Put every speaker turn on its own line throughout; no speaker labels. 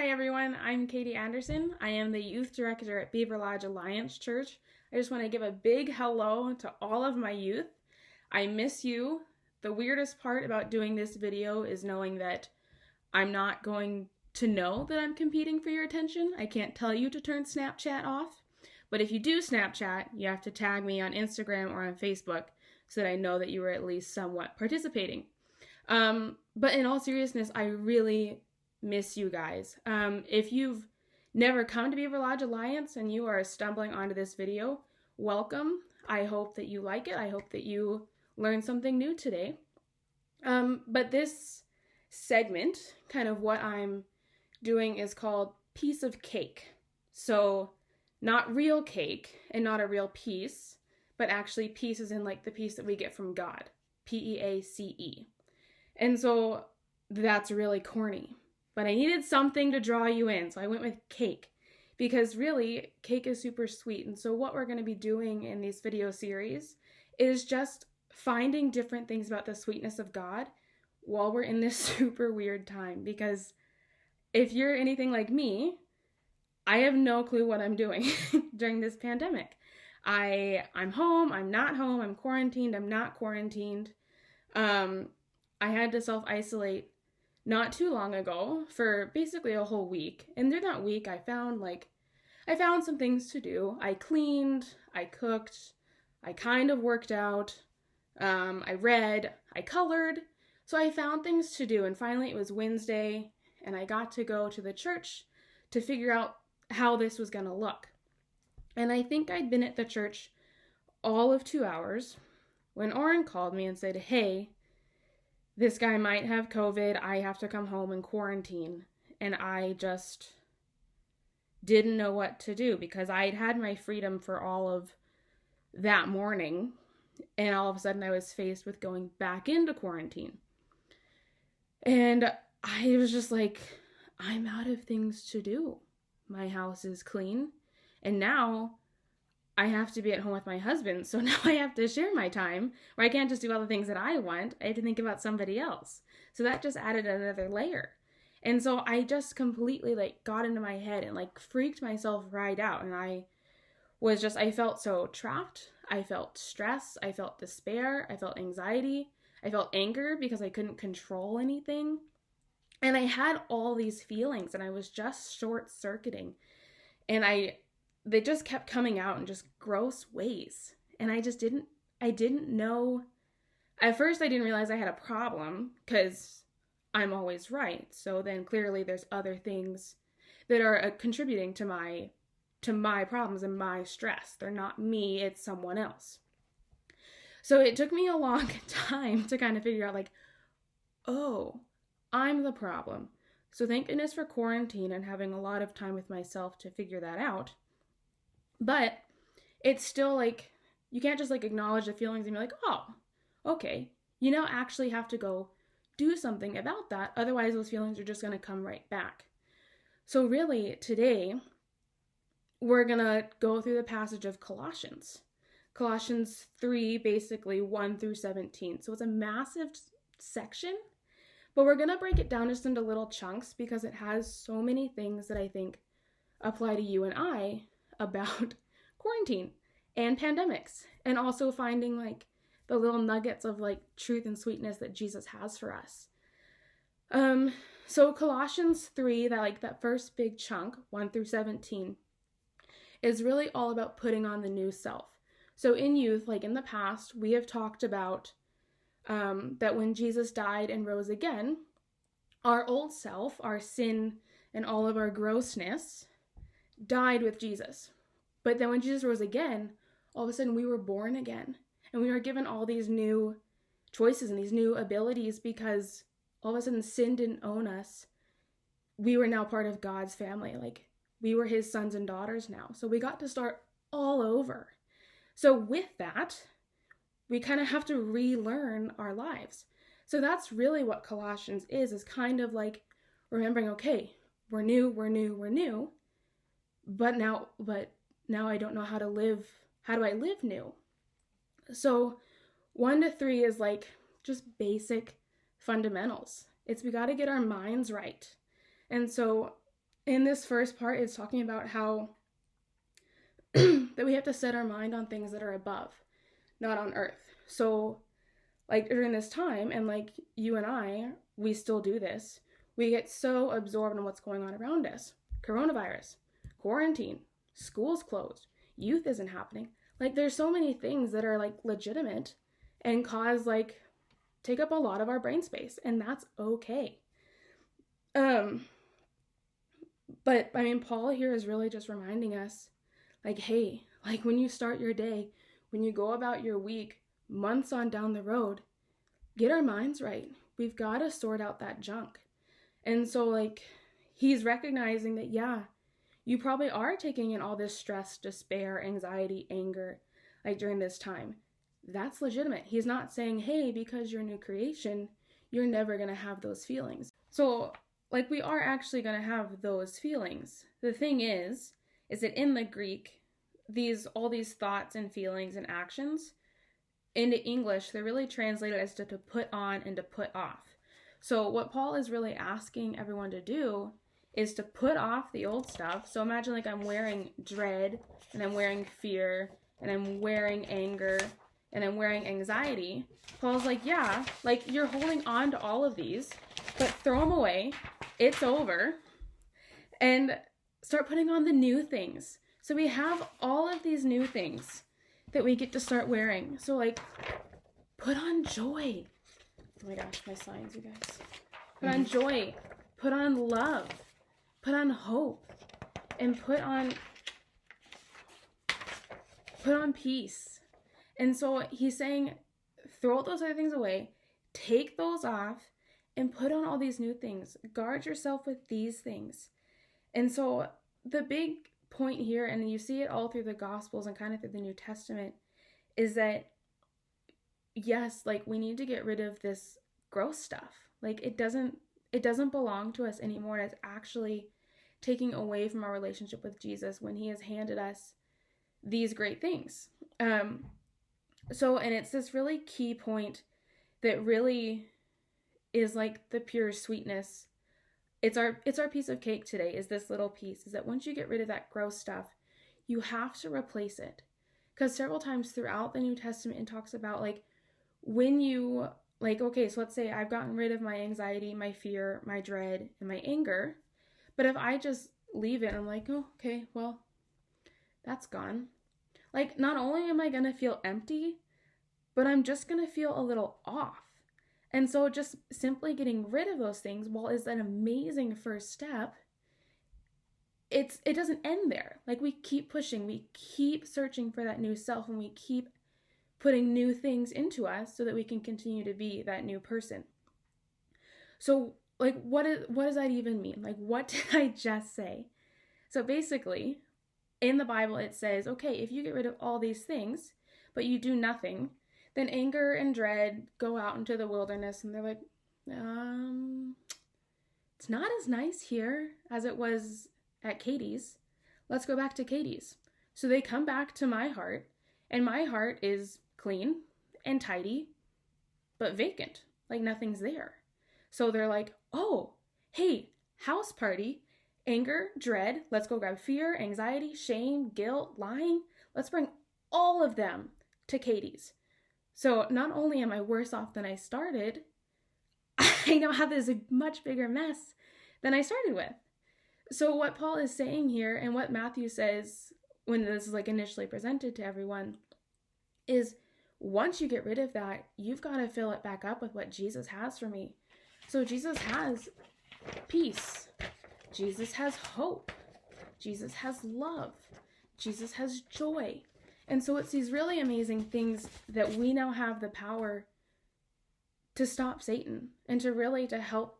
Hi everyone, I'm Katie Anderson. I am the youth director at Beaver Lodge Alliance Church. I just want to give a big hello to all of my youth. I miss you. The weirdest part about doing this video is knowing that I'm not going to know that I'm competing for your attention. I can't tell you to turn Snapchat off. But if you do Snapchat, you have to tag me on Instagram or on Facebook so that I know that you were at least somewhat participating. But in all seriousness, I really miss you guys. If you've never come to Beaver Lodge Alliance and you are stumbling onto this video, welcome. I hope that you like it. I hope that you learned something new today. But this segment, kind of what I'm doing, is called Piece of Cake. So not real cake and not a real piece, but actually pieces in like the piece that we get from God. P-E-A-C-E. And so that's really corny. But I needed something to draw you in, so I went with cake. Because really, cake is super sweet. And so what we're going to be doing in these video series is just finding different things about the sweetness of God while we're in this super weird time. Because if you're anything like me, I have no clue what I'm doing during this pandemic. I'm home, I'm not home, I'm quarantined, I'm not quarantined. I had to self-isolate not too long ago for basically a whole week. And during that week, I found some things to do. I cleaned, I cooked, I kind of worked out, I read, I colored. So I found things to do. And finally it was Wednesday and I got to go to the church to figure out how this was going to look. And I think I'd been at the church all of 2 hours when Oren called me and said, "Hey, this guy might have COVID. I have to come home and quarantine." And I just didn't know what to do because I'd had my freedom for all of that morning. And all of a sudden I was faced with going back into quarantine. And I was just like, I'm out of things to do. My house is clean. And now I have to be at home with my husband, so now I have to share my time, where I can't just do all the things that I want. I have to think about somebody else. So that just added another layer. And so I just completely got into my head and freaked myself right out. And I felt so trapped. I felt stress. I felt despair. I felt anxiety. I felt anger because I couldn't control anything. And I had all these feelings and I was just short-circuiting. And they just kept coming out in just gross ways. And I didn't know. At first I didn't realize I had a problem because I'm always right. So then clearly there's other things that are contributing to my problems and my stress. They're not me, it's someone else. So it took me a long time to kind of figure out oh, I'm the problem. So thank goodness for quarantine and having a lot of time with myself to figure that out. But it's still you can't just acknowledge the feelings and be like, oh, okay. You now actually have to go do something about that. Otherwise, those feelings are just going to come right back. So really, today, we're going to go through the passage of Colossians. Colossians 3, basically 1 through 17. So it's a massive section, but we're going to break it down just into little chunks because it has so many things that I think apply to you and I about quarantine and pandemics, and also finding the little nuggets of truth and sweetness that Jesus has for us. So Colossians 3, that first big chunk, 1 through 17, is really all about putting on the new self. So in youth, in the past, we have talked about that when Jesus died and rose again, our old self, our sin and all of our grossness died with Jesus. But then when Jesus rose again, all of a sudden we were born again. And we were given all these new choices and these new abilities because all of a sudden sin didn't own us. We were now part of God's family. We were his sons and daughters now. So we got to start all over. So with that, we kind of have to relearn our lives. So that's really what Colossians is kind of remembering, okay, we're new. But now I don't know how to live. How do I live new? So 1 to 3 is just basic fundamentals. We got to get our minds right. And so in this first part, it's talking about how that we have to set our mind on things that are above, not on earth. So, like during this time, and like you and I, we still do this. We get so absorbed in what's going on around us. Coronavirus, quarantine, schools closed, youth isn't happening. Like there's so many things that are like legitimate and cause like take up a lot of our brain space, and that's okay. But I mean, Paul here is really just reminding us, like, hey, like when you start your day, when you go about your week, months on down the road, get our minds right. We've got to sort out that junk. And so, like, he's recognizing that, yeah, you probably are taking in all this stress, despair, anxiety, anger, like during this time. That's legitimate. He's not saying, hey, because you're a new creation, you're never going to have those feelings. So, like, we are actually going to have those feelings. The thing is that in the Greek, all these thoughts and feelings and actions, into English, they're really translated as to put on and to put off. So what Paul is really asking everyone to do is to put off the old stuff. So imagine like I'm wearing dread, and I'm wearing fear, and I'm wearing anger, and I'm wearing anxiety. Paul's like, yeah, like you're holding on to all of these, but throw them away. It's over. And start putting on the new things. So we have all of these new things that we get to start wearing. So like, put on joy. Oh my gosh, my signs, you guys. Put on joy. Put on love. Put on hope. And put on peace. And so he's saying, throw those other things away. Take those off and put on all these new things. Guard yourself with these things. And so the big point here, and you see it all through the Gospels and kind of through the New Testament, is that yes, like we need to get rid of this gross stuff. Like it doesn't belong to us anymore. It's actually taking away from our relationship with Jesus when he has handed us these great things. And it's this really key point that really is like the pure sweetness. It's our piece of cake today, is this little piece, is that once you get rid of that gross stuff, you have to replace it. Because several times throughout the New Testament, it talks about like when you, like, okay, so let's say I've gotten rid of my anxiety, my fear, my dread, and my anger. But if I just leave it, I'm like, oh, okay, well, that's gone. Like, not only am I going to feel empty, but I'm just going to feel a little off. And so just simply getting rid of those things, while is an amazing first step, it doesn't end there. Like we keep pushing, we keep searching for that new self, and we keep putting new things into us so that we can continue to be that new person. So like what does that even mean? Like what did I just say? So basically, in the Bible it says, okay, if you get rid of all these things, but you do nothing, then anger and dread go out into the wilderness, and they're like, it's not as nice here as it was at Katie's. Let's go back to Katie's. So they come back to my heart, and my heart is clean and tidy, but vacant, like nothing's there. So they're like, oh, hey, house party, anger, dread, let's go grab fear, anxiety, shame, guilt, lying. Let's bring all of them to Katie's. So not only am I worse off than I started, I now have this much bigger mess than I started with. So what Paul is saying here, and what Matthew says when this is like initially presented to everyone, is once you get rid of that, you've got to fill it back up with what Jesus has for me. So Jesus has peace. Jesus has hope. Jesus has love. Jesus has joy. And so it's these really amazing things that we now have the power to stop Satan and to help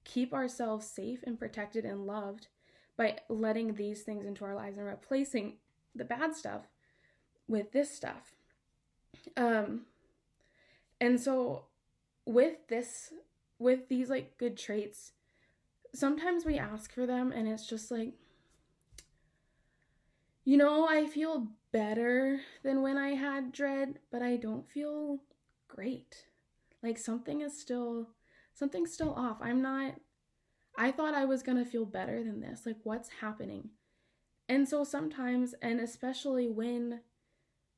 keep ourselves safe and protected and loved by letting these things into our lives and replacing the bad stuff with this stuff. And so with these like good traits, sometimes we ask for them and it's just like, I feel better than when I had dread, but I don't feel great. Like something's still off. I'm I thought I was going to feel better than this. Like, what's happening? And so sometimes, and especially when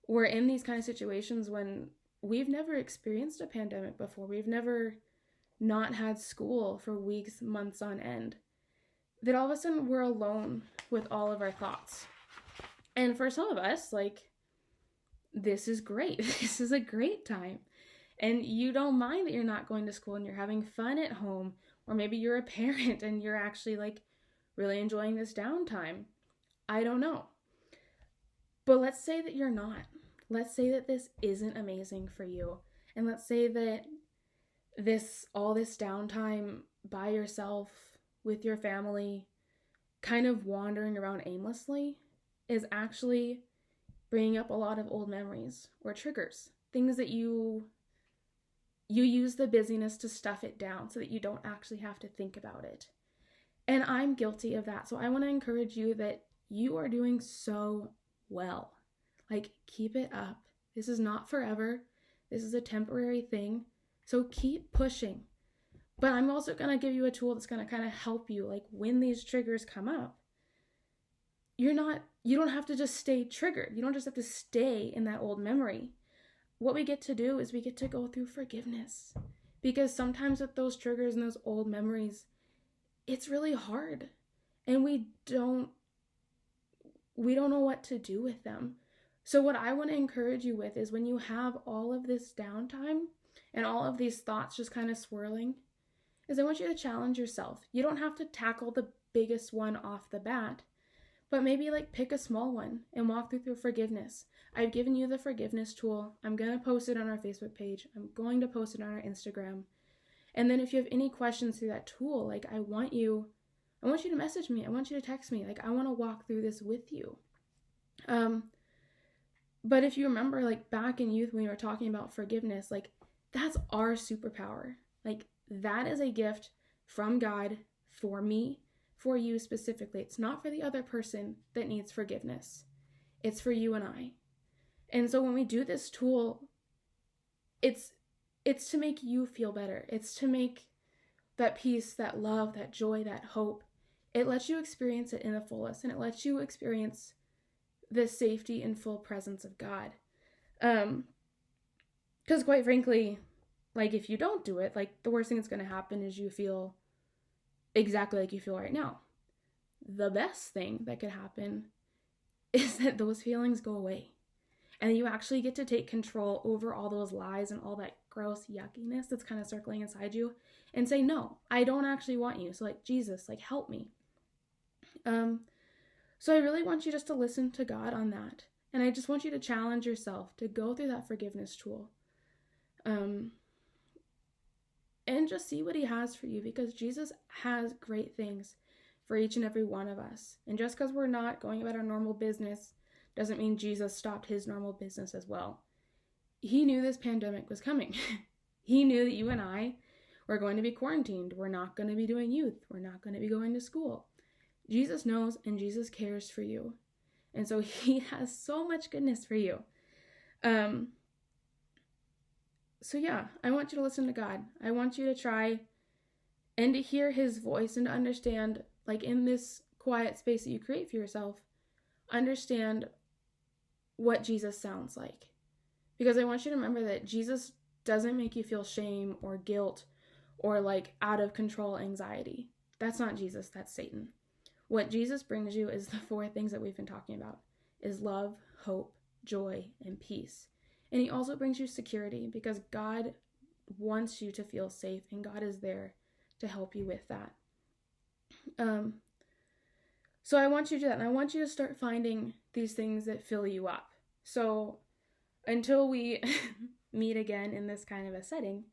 we're in these kind of situations when we've never experienced a pandemic before, we've never not had school for weeks, months on end, that all of a sudden we're alone with all of our thoughts. And for some of us, like, this is great. This is a great time. And you don't mind that you're not going to school and you're having fun at home. Or maybe you're a parent and you're actually like really enjoying this downtime. I don't know. But let's say that you're not. Let's say that this isn't amazing for you. And let's say that all this downtime by yourself with your family, kind of wandering around aimlessly, is actually bringing up a lot of old memories or triggers, things that you use the busyness to stuff it down so that you don't actually have to think about it. And I'm guilty of that. So I want to encourage you that you are doing so well. Like, keep it up. This is not forever. This is a temporary thing. So keep pushing. But I'm also going to give you a tool that's going to kind of help you, like, when these triggers come up. You don't have to just stay triggered. You don't just have to stay in that old memory. What we get to do is we get to go through forgiveness. Because sometimes with those triggers and those old memories, it's really hard. And we don't know what to do with them. So what I want to encourage you with is when you have all of this downtime and all of these thoughts just kind of swirling, is I want you to challenge yourself. You don't have to tackle the biggest one off the bat, but maybe like pick a small one and walk through forgiveness. I've given you the forgiveness tool. I'm going to post it on our Facebook page. I'm going to post it on our Instagram. And then if you have any questions through that tool, like I want you to message me. I want you to text me. Like, I want to walk through this with you. But if you remember, like back in youth when we were talking about forgiveness, like that's our superpower. Like that is a gift from God for me, for you specifically. It's not for the other person that needs forgiveness. It's for you and I. And so when we do this tool, it's to make you feel better. It's to make that peace, that love, that joy, that hope. It lets you experience it in the fullest, and it lets you experience the safety and full presence of God. Because quite frankly, like if you don't do it, like the worst thing that's going to happen is you feel exactly like you feel right now. The best thing that could happen is that those feelings go away. And you actually get to take control over all those lies and all that gross yuckiness that's kind of circling inside you and say, no, I don't actually want you. So like, Jesus, like help me. So I really want you just to listen to God on that. And I just want you to challenge yourself to go through that forgiveness tool. And just see what he has for you, because Jesus has great things for each and every one of us. And just because we're not going about our normal business doesn't mean Jesus stopped his normal business as well. He knew this pandemic was coming. He knew that you and I were going to be quarantined. We're not going to be doing youth. We're not going to be going to school. Jesus knows and Jesus cares for you. And so he has so much goodness for you. So yeah, I want you to listen to God. I want you to try and to hear his voice and to understand, like in this quiet space that you create for yourself, understand what Jesus sounds like. Because I want you to remember that Jesus doesn't make you feel shame or guilt or like out of control anxiety. That's not Jesus, that's Satan. What Jesus brings you is the 4 things that we've been talking about, is love, hope, joy, and peace. And he also brings you security, because God wants you to feel safe and God is there to help you with that. So I want you to do that, and I want you to start finding these things that fill you up. So until we meet again in this kind of a setting,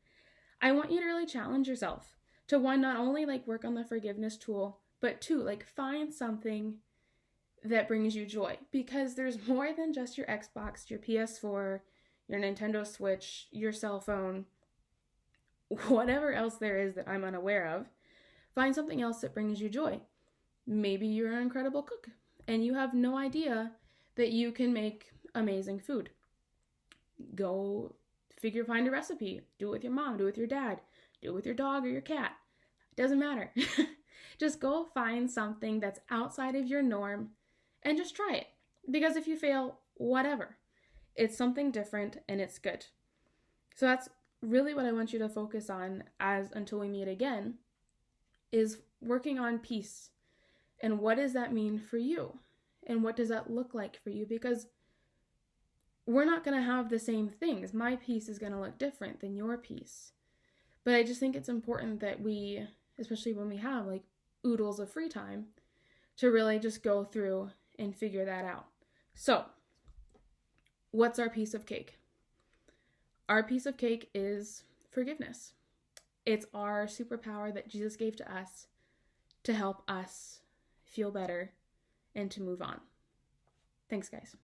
I want you to really challenge yourself to, one, not only like work on the forgiveness tool, but 2, like find something that brings you joy, because there's more than just your Xbox, your PS4, your Nintendo Switch, your cell phone, whatever else there is that I'm unaware of. Find something else that brings you joy. Maybe you're an incredible cook and you have no idea that you can make amazing food. Go find a recipe. Do it with your mom, do it with your dad, do it with your dog or your cat. It doesn't matter. Just go find something that's outside of your norm and just try it. Because if you fail, whatever. It's something different and it's good. So that's really what I want you to focus on until we meet again, is working on peace. And what does that mean for you? And what does that look like for you? Because we're not going to have the same things. My peace is going to look different than your peace. But I just think it's important that we, especially when we have like oodles of free time, to really just go through and figure that out. So, what's our piece of cake? Our piece of cake is forgiveness. It's our superpower that Jesus gave to us to help us feel better and to move on. Thanks, guys.